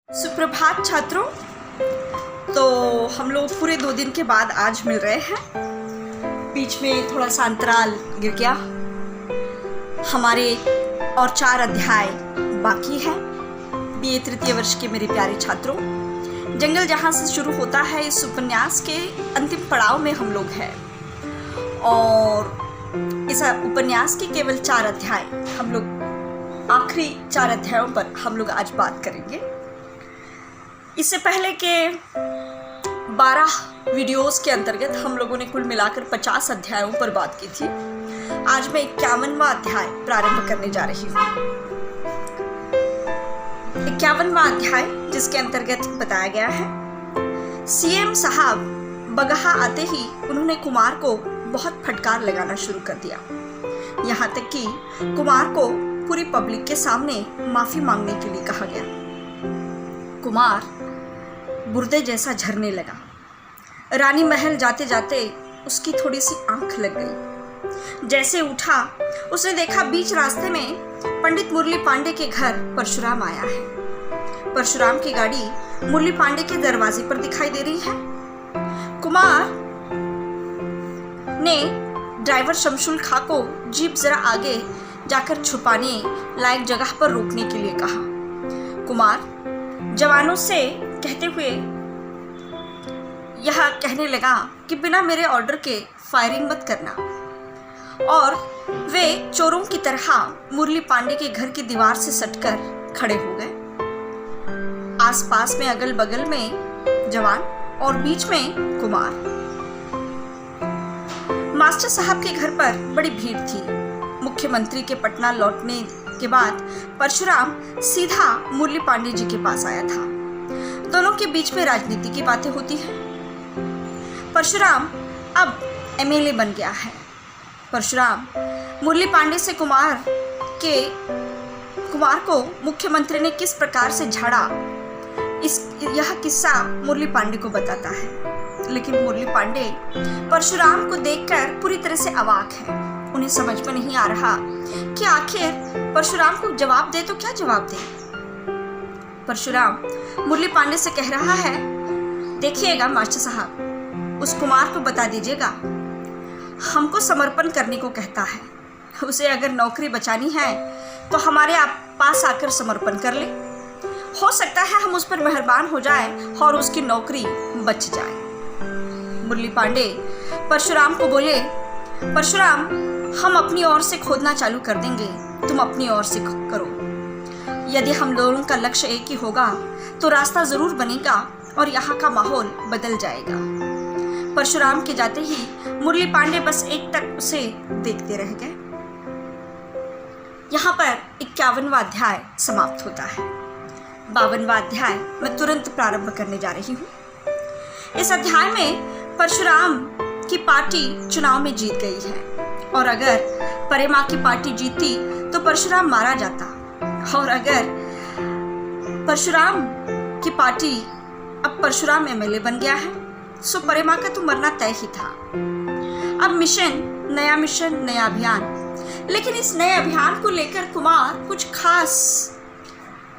सुप्रभात छात्रों। तो हम लोग पूरे 2 दिन के बाद आज मिल रहे हैं। बीच में थोड़ा सा अंतराल गिर गया। हमारे और 4 अध्याय बाकी है। बीए तृतीय वर्ष के मेरे प्यारे छात्रों, जंगल जहाँ से शुरू होता है इस उपन्यास के अंतिम पड़ाव में हम लोग हैं और इस उपन्यास के केवल 4 अध्याय हम लोग आखिरी 4 अध्यायों पर हम लोग आज बात करेंगे। इससे पहले के 12 वीडियोस के अंतर्गत हम लोगों ने कुल मिलाकर 50 अध्यायों पर बात की थी। आज मैं 51वां अध्याय प्रारंभ करने जा रही हूँ। 51वां अध्याय जिसके अंतर्गत बताया गया है, सीएम साहब बगहा आते ही उन्होंने कुमार को बहुत फटकार लगाना शुरू कर दिया। यहाँ तक कि कुमार को पूरी पब्लिक के सामने माफी मांगने के लिए कहा गया। कुमार बुर्दे जैसा झरने लगा। रानी महल जाते जाते उसकी थोड़ी सी आंख लग गई। जैसे उठा उसने देखा बीच रास्ते में पंडित मुरली पांडे के घर परशुराम आया है। परशुराम की गाड़ी मुरली पांडे के दरवाजे पर दिखाई दे रही है। कुमार ने ड्राइवर शमशुल खां को जीप जरा आगे जाकर छुपाने लायक जगह पर रोकने के लिए कहा। कुमार जवानों से कहते हुए यह कहने लगा कि बिना मेरे ऑर्डर के फायरिंग मत करना, और वे चोरों की तरह मुरली पांडे के घर की दीवार से सटकर खड़े हो गए। आसपास में अगल बगल में जवान और बीच में कुमार। मास्टर साहब के घर पर बड़ी भीड़ थी। मुख्यमंत्री के पटना लौटने के बाद परशुराम सीधा मुरली पांडे जी के पास आया था। दोनों के बीच में राजनीति की बातें होती है। परशुराम अब एमएलए बन गया है। परशुराम मुरली पांडे से कुमार को मुख्यमंत्री ने किस प्रकार से झाड़ा, यह किस्सा मुरली पांडे को बताता है। लेकिन मुरली पांडे परशुराम को देखकर पूरी तरह से अवाक है। उन्हें समझ में नहीं आ रहा कि आखिर परशुराम को जवाब दे तो क्या जवाब दे। परशुराम मुरली पांडे से कह रहा है, देखिएगा मास्टर साहब, उस कुमार को बता दीजिएगा, हमको समर्पण करने को कहता है। उसे अगर नौकरी बचानी है तो हमारे पास आकर समर्पण कर ले। हो सकता है हम उस पर मेहरबान हो जाए और उसकी नौकरी बच जाए। मुरली पांडे परशुराम को बोले, परशुराम, हम अपनी ओर से खोदना चालू कर देंगे, तुम अपनी ओर से करो। यदि हम दोनों का लक्ष्य एक ही होगा तो रास्ता जरूर बनेगा और यहाँ का माहौल बदल जाएगा। परशुराम के जाते ही मुरली पांडे बस एक तक उसे देखते रह गए। यहाँ पर 51वां अध्याय समाप्त होता है। 52वां अध्याय मैं तुरंत प्रारंभ करने जा रही हूँ। इस अध्याय में परशुराम की पार्टी चुनाव में जीत गई है, और अगर परेमा की पार्टी जीती तो परशुराम मारा जाता, और अगर परशुराम की पार्टी अब परशुराम एमएलए बन गया है सो परेमा का तो मरना तय ही था। अब नया मिशन नया अभियान। लेकिन इस नए अभियान को लेकर कुमार कुछ खास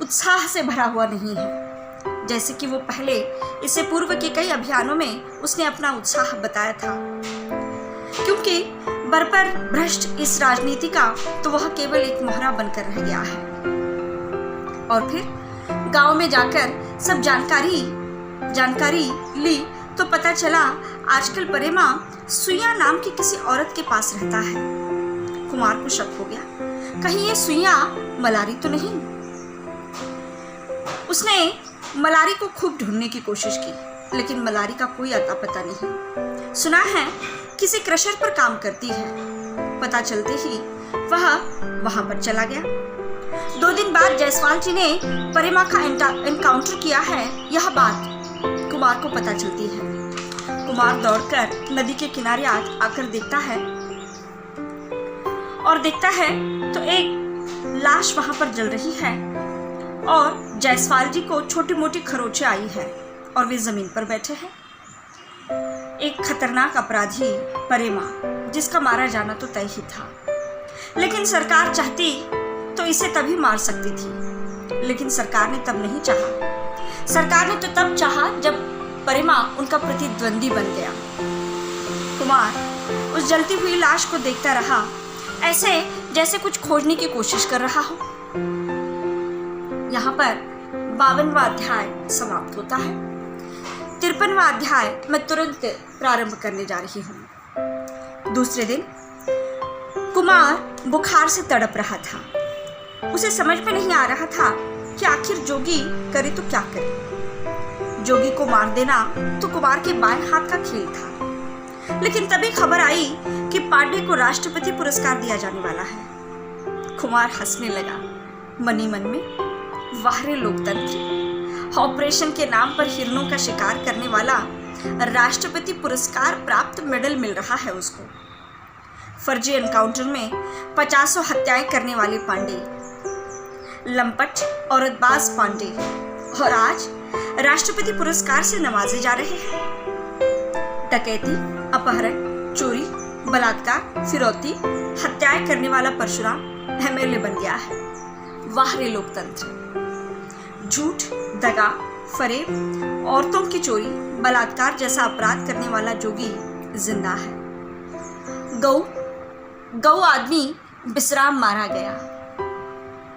उत्साह से भरा हुआ नहीं है, जैसे कि वो पहले इससे पूर्व के कई अभियानों में उसने अपना उत्साह बताया था। क्योंकि बरपर भ्रष्ट इस राजनीति का तो वह केवल एक मोहरा बनकर रह गया है। और फिर गांव में जाकर सब जानकारी ली तो पता चला आजकल परेमा सुइया नाम की किसी औरत के पास रहता है। कुमार को शक हो गया, कहीं ये सुइया मलारी तो नहीं। उसने मलारी को खूब ढूंढने की कोशिश की, लेकिन मलारी का कोई अता पता नहीं। सुना है किसी क्रशर पर काम करती है। पता चलते ही वह वहां पर चला गया। 2 दिन बाद जायसवाल जी ने परेमा का एनकाउंटर किया है, यह बात कुमार को पता चलती है। कुमार दौड़कर नदी के किनारे आकर देखता है, और देखता है तो एक लाश वहां पर जल रही है, और जायसवाल जी को छोटी मोटी खरोंचें आई है और वे जमीन पर बैठे हैं। एक खतरनाक अपराधी परेमा, जिसका मारा जाना तो तय ही था। लेकिन सरकार चाहती तो इसे तभी मार सकती थी, लेकिन सरकार ने तब नहीं चाहा। सरकार ने तो तब चाहा जब परिमा उनका प्रतिद्वंदी बन गया। कुमार उस जलती हुई लाश को देखता रहा, ऐसे जैसे कुछ खोजने की कोशिश कर रहा हो। यहाँ पर 52वां अध्याय समाप्त होता है। 53वां अध्याय मैं तुरंत प्रारंभ करने जा रही हूँ। दूसरे दिन कुमार बुखार से तड़प रहा था। उसे समझ में नहीं आ रहा था कि आखिर जोगी करे तो क्या करे। जोगी को मार देना तो कुमार के बाएं हाथ का खेल था, लेकिन तभी खबर आई कि पांडे को राष्ट्रपति पुरस्कार दिया जाने वाला है। कुमार हंसने लगा मनी मन में। वाह रे लोकतंत्र, ऑपरेशन के नाम पर हिरणों का शिकार करने वाला राष्ट्रपति पुरस्कार प्राप्त मेडल मिल रहा है उसको। फर्जी एनकाउंटर में 50 हत्याएं करने वाले पांडे, लंपट औरतबाज पांडे, और आज राष्ट्रपति पुरस्कार से नवाजे जा रहे हैं। डकैती, अपहरण, चोरी, बलात्कार, फिरौती, हत्याएं करने वाला परशुराम एमएलए बन गया है। वाह रे लोकतंत्र। झूठ, दगा, फरेब, औरतों की चोरी, बलात्कार जैसा अपराध करने वाला जोगी जिंदा है। गौ आदमी विश्राम मारा गया।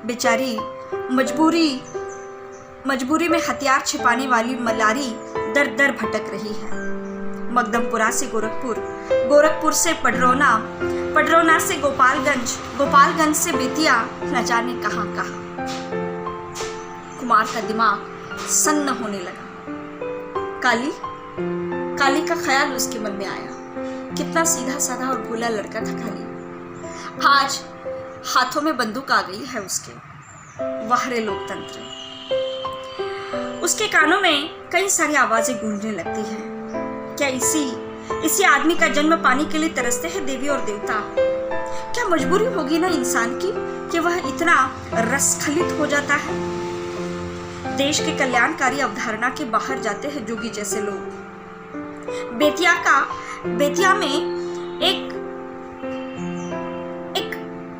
बेचारी मजबूरी में हथियार छिपाने वाली मलारी दर दर भटक रही है। मकदमपुरा से गोरखपुर, गोरखपुर से पडरौना, पडरौना से गोपालगंज, गोपालगंज से बेतिया, न जाने कहां कहां। कुमार का दिमाग सन्न होने लगा। काली का ख्याल उसके मन में आया। कितना सीधा साधा और भोला लड़का था काली। आज हाथों में बंदूक आ गई है उसके। वाह रे लोकतंत्र। उसके कानों में कई सारी आवाजें गूंजने लगती हैं। क्या इसी आदमी का जन्म पाने के लिए तरसते हैं देवी और देवता? क्या मजबूरी होगी ना इंसान की कि वह इतना रसखलित हो जाता है? देश के कल्याणकारी अवधारणा के बाहर जाते हैं जोगी जैसे लोग। बेतिया में एक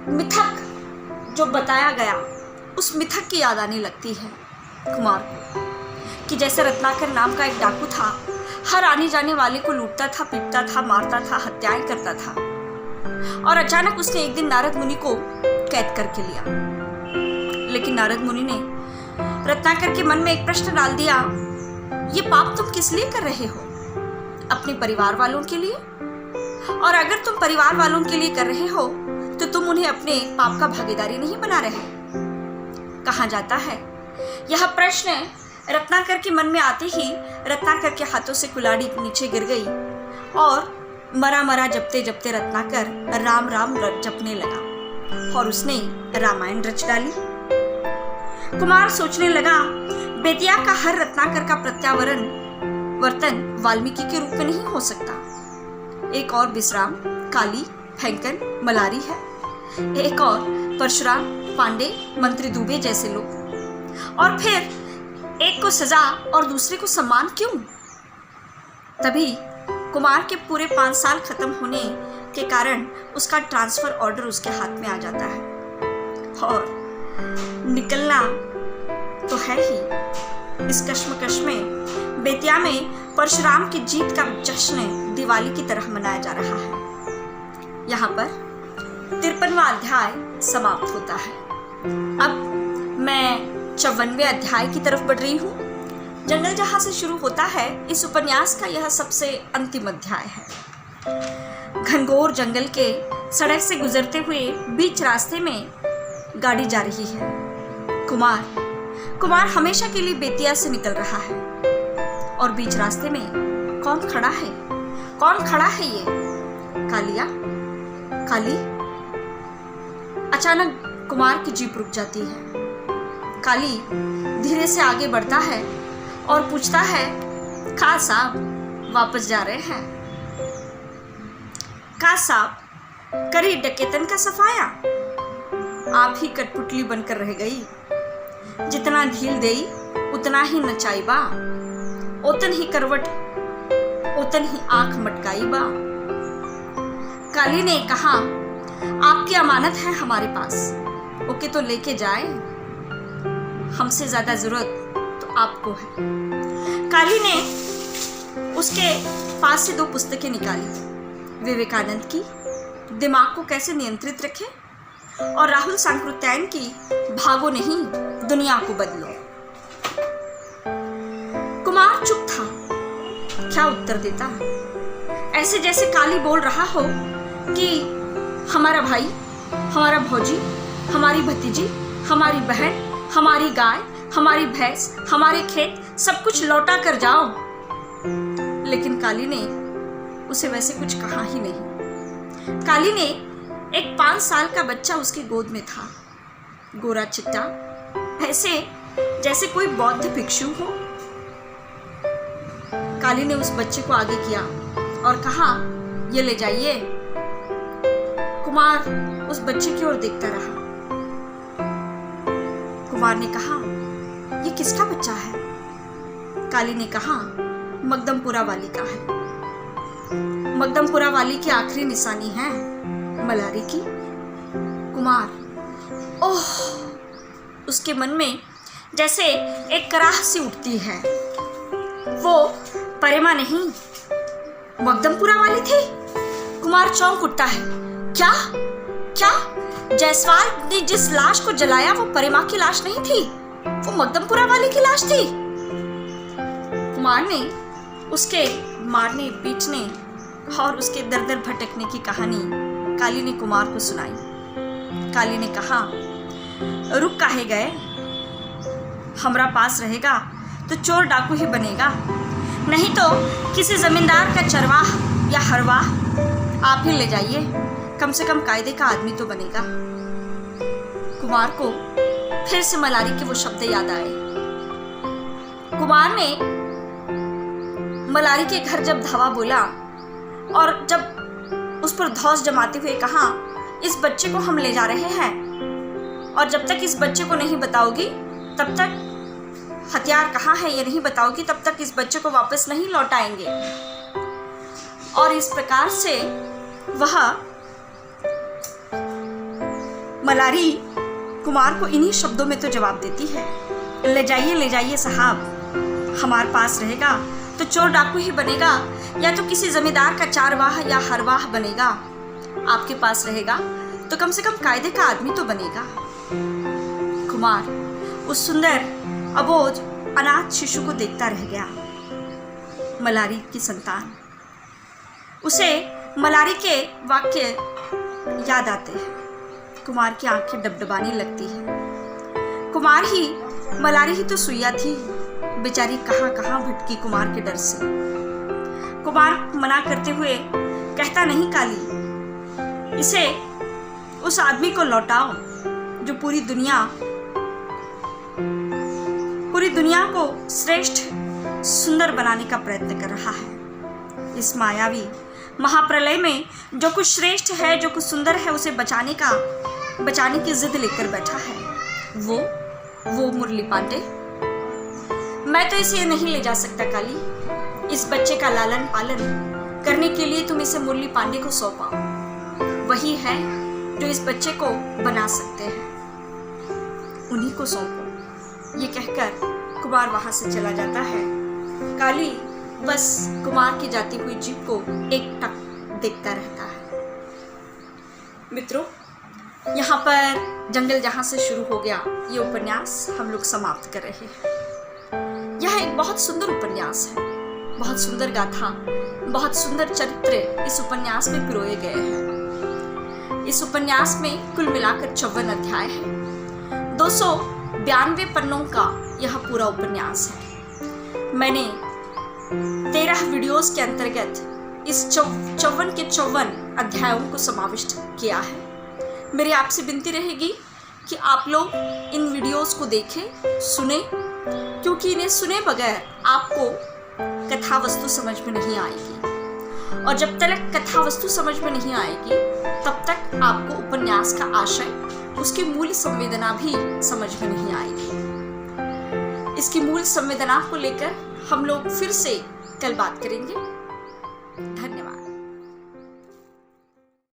मिथक जो बताया गया, उस मिथक की याद आने लगती है कुमार को, कि जैसे रत्नाकर नाम का एक डाकू था, हर आने जाने वाले को लूटता था, पीटता था, मारता था, हत्याएं करता था, और अचानक उसने एक दिन नारद मुनि को कैद करके लिया। लेकिन नारद मुनि ने रत्नाकर के मन में एक प्रश्न डाल दिया, ये पाप तुम किस लिए कर रहे हो? अपने परिवार वालों के लिए? और अगर तुम परिवार वालों के लिए कर रहे हो तो तुम उन्हें अपने पाप का भागीदारी नहीं बना रहे? कहा जाता है यह प्रश्न रत्नाकर के मन में आते ही रत्नाकर के हाथों से कुल्हाड़ी नीचे गिर गई और मरा जपते जपते रत्नाकर राम राम जपने लगा और उसने रामायण रच डाली। कुमार सोचने लगा, बेतिया का हर रत्नाकर का प्रत्यावर्तन वाल्मीकि के रूप में नहीं हो सकता। एक और विश्राम, काली, फैंकन, मलारी है। एक और परशुराम, पांडे, मंत्री दुबे जैसे लोग। और फिर एक को सजा और दूसरे को सम्मान क्यों? तभी कुमार के पूरे 5 साल खत्म होने के कारण उसका ट्रांसफर ऑर्डर उसके हाथ में आ जाता है और निकलना तो है ही। इस कश्मकश में बेतिया में परशुराम की जीत का जश्न दिवाली की तरह मनाया जा रहा है। यहाँ पर 53वां अध्याय समाप्त होता है। अब मैं 54वें अध्याय की तरफ बढ़ रही हूँ। जंगल जहाँ से शुरू होता है, इस उपन्यास का यह सबसे अंतिम अध्याय है। घनघोर जंगल के सड़क से गुजरते हुए बीच रास्ते में गाड़ी जा रही है। कुमार हमेशा के लिए बेतिया से निकल रहा है और बीच रास्ते में कौन खड़ा है ये? काली। अचानक कुमार की जीप रुक जाती है। काली धीरे से आगे बढ़ता है और पूछता है, खां साहब वापस जा रहे हैं? खां साहब करी डकैतन का सफाया, आप ही कठपुतली बनकर रह गई। जितना ढील देई उतना ही नचाई बा, ओतन ही करवट ओतन ही आंख मटकाई बा। काली ने कहा, आपकी अमानत है हमारे पास, ओके तो लेके जाए। हमसे ज्यादा जरूरत तो आपको है। काली ने उसके पास से 2 पुस्तकें निकाली, विवेकानंद की दिमाग को कैसे नियंत्रित रखें और राहुल सांकृत्यायन की भागो नहीं दुनिया को बदलो। कुमार चुप था, क्या उत्तर देता, ऐसे जैसे काली बोल रहा हो कि हमारा भाई, हमारा भौजी, हमारी भतीजी, हमारी बहन, हमारी गाय, हमारी भैंस, हमारे खेत सब कुछ लौटा कर जाओ। लेकिन काली ने उसे वैसे कुछ कहा ही नहीं। काली ने एक 5 साल का बच्चा उसकी गोद में था, गोरा चिट्टा, ऐसे जैसे कोई बौद्ध भिक्षु हो। काली ने उस बच्चे को आगे किया और कहा, ये ले जाइए। कुमार उस बच्चे की ओर देखता रहा। कुमार ने कहा, ये किसका बच्चा है? काली ने कहा, मकदमपुरा वाली का है। मकदमपुरा वाली की आखिरी निशानी है मलारी की। कुमार, ओह, उसके मन में जैसे एक कराह सी उठती है। वो परेमा नहीं, मकदमपुरा वाली थी। कुमार चौंक उठता है। क्या क्या? जायसवाल ने जिस लाश को जलाया वो परेमा की लाश नहीं थी, वो मकदमपुरा वाली की लाश थी। कुमार ने उसके मारने, पीटने और उसके दर दर भटकने की कहानी काली ने कुमार को सुनाई। काली ने कहा, रुक काहे गए? हमरा पास रहेगा तो चोर डाकू ही बनेगा, नहीं तो किसी जमींदार का चरवाह या हरवाह आप ही ले जाइए, कम से कम कायदे का आदमी तो बनेगा। कुमार को फिर से मलारी के वो शब्द याद आए। कुमार ने मलारी के घर जब धावा बोला और जब उस पर धौंस जमाते हुए कहा, इस बच्चे को हम ले जा रहे हैं और जब तक इस बच्चे को नहीं बताओगी, तब तक हथियार कहाँ है ये नहीं बताओगी, तब तक इस बच्चे को वापस नहीं लौटाएंगे। और इस प्रकार से वह मलारी कुमार को इन्हीं शब्दों में तो जवाब देती है, ले जाइए साहब, हमारे पास रहेगा तो चोर डाकू ही बनेगा, या तो किसी जमींदार का चारवाह या हरवाह बनेगा। आपके पास रहेगा तो कम से कम कायदे का आदमी तो बनेगा। कुमार उस सुंदर अबोध अनाथ शिशु को देखता रह गया। मलारी की संतान, उसे मलारी के वाक्य याद आते हैं। कुमार की आंखें डबडबाने लगती है। कुमार ही, मलारी ही तो सुइया थी, बेचारी कहाँ कहाँ भटकी कुमार के डर से। कुमार मना करते हुए कहता, नहीं काली, इसे उस आदमी को लौटाओ जो पूरी दुनिया को श्रेष्ठ सुंदर बनाने का प्रयत्न कर रहा है। इस मायावी महाप्रलय में जो कुछ श्रेष्ठ है, जो कुछ सुंदर है, उसे बचाने की जिद लेकर बैठा है वो मुरली पांडे। मैं तो इसे नहीं ले जा सकता काली। इस बच्चे का लालन पालन करने के लिए तुम इसे मुरली पांडे को सौंपा, वही है जो इस बच्चे को बना सकते हैं, उन्हीं को सौंपो। ये कहकर कुमार वहां से चला जाता है। काली बस कुमार की जाती हुई जीप को एकटक देखता रहता है। मित्रों, यहाँ पर जंगल जहाँ से शुरू हो गया ये उपन्यास हम लोग समाप्त कर रहे हैं। यह एक बहुत सुंदर उपन्यास है, बहुत सुंदर गाथा, बहुत सुंदर चरित्र इस उपन्यास में पिरोए गए हैं। इस उपन्यास में कुल मिलाकर 54 अध्याय है। 292 पन्नों का यह पूरा उपन्यास है। मैंने 13 वीडियोस के अंतर्गत इस 54 के 54 अध्यायों को समाविष्ट किया है। मेरी आपसे विनती रहेगी कि आप लोग इन वीडियोस को देखें, सुने, क्योंकि इन्हें सुने बगैर आपको कथा वस्तु समझ में नहीं आएगी, और जब तक कथा वस्तु समझ में नहीं आएगी तब तक आपको उपन्यास का आशय, उसकी मूल संवेदना भी समझ में नहीं आएगी। इसकी मूल संवेदना को लेकर हम लोग फिर से कल बात करेंगे। धन्यवाद।